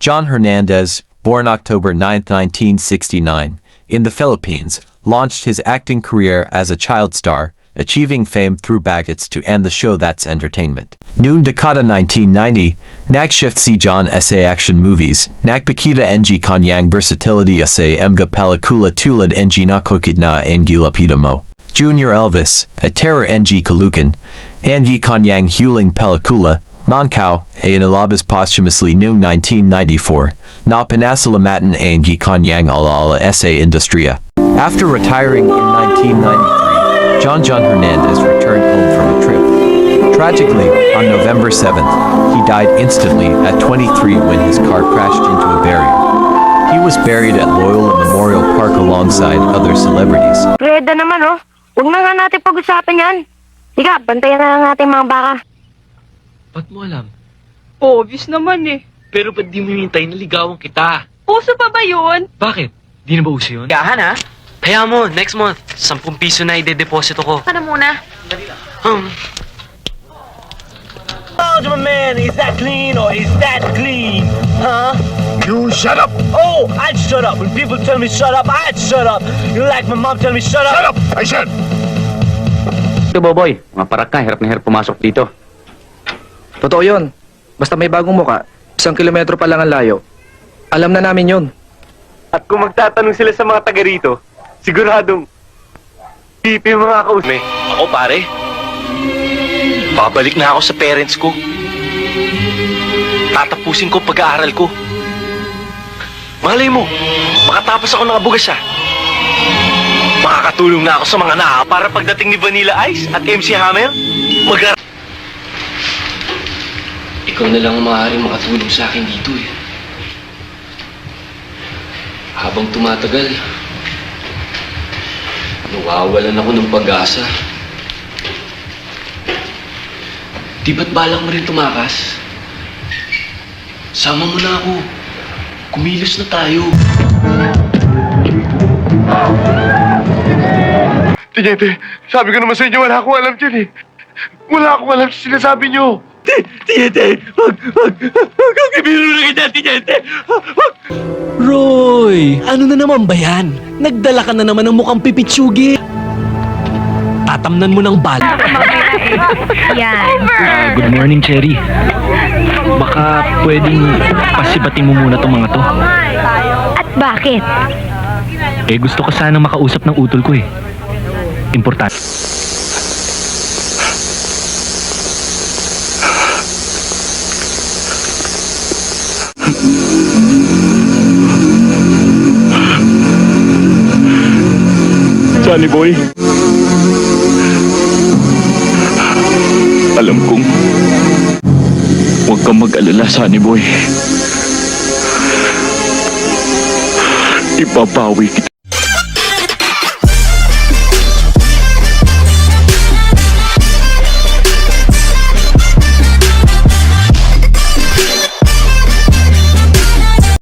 John Hernandez, born October 9, 1969, in the Philippines, launched his acting career as a child star, achieving fame through Bagets to and the show That's Entertainment. Noong dekada 1990, nagshift si John sa action movies, nagpakita ng kanyang versatility sa mga pelikula tulad ng Nakukid na ang Gilapida Mo. Junior Elvis, a terror ng Kalukan, ang kanyang huling pelikula, Mancao, ay inilabas posthumously noong 1994, na pinasalamatan ang kanyang alaala sa industriya. After retiring in 1993, John Hernandez returned home from a trip. Tragically, on November 7th, he died instantly at 23 when his car crashed into a barrier. He was buried at Loyola Memorial Park alongside other celebrities. Reda naman oh, huwag na nga natin pag-usapan yan. Higa, bantayan na lang natin mga baka. Ba't mo alam? Obvious naman eh. Pero ba't di mo hintay na ligawan kita? Uso pa ba yun? Bakit? Di na ba uso yun? Gahan ha? Kaya mo, next month, 10 piso na ide-deposito ko. Ano muna? Oh, my man, is that clean or is that clean? Huh? You shut up! Oh, I'd shut up. When people tell me shut up, I'd shut up. You like my mom tell me shut up? Shut up! I said! Ito, Boboy. Mga parak ka, hirap na hirap pumasok dito. Totoo yun. Basta may bagong muka, 1 kilometro pa lang ang layo. Alam na namin yun. At kung magtatanong sila sa mga taga rito, siguradong pipi mga kausap. Ako pare, babalik na ako sa parents ko. Tatapusin ko pag-aaral ko. Malay mo, makatapos ako ng abugas Makakatulong na ako sa mga para pagdating ni Vanilla Ice at MC Hammer, Ikaw na lang ang maaaring makatulong sa akin dito eh. Habang tumatagal, nawawalan ako ng pag-asa. Di ba't balak mo rin tumakas? Sama mo na ako. Kumilos na tayo. Tiniente, sabi ko naman sa inyo, wala akong alam dyan eh. Wala akong alam sa sinasabi nyo. Tiyente, wag ibiro na kita, Tiyente. Roy, ano na naman ba yan? Nagdala ka na naman ng mukhang pipitsugi. Tatamnan mo ng bala. Yan. Good morning, Cherry. Baka pwedeng pasibating mo muna tong mga to. At bakit? Eh, gusto ko sana makausap ng utol ko eh. Importante. Johnny Boy, alam kong huwag kang mag-alala, Sunny Boy. Ibabawi kita.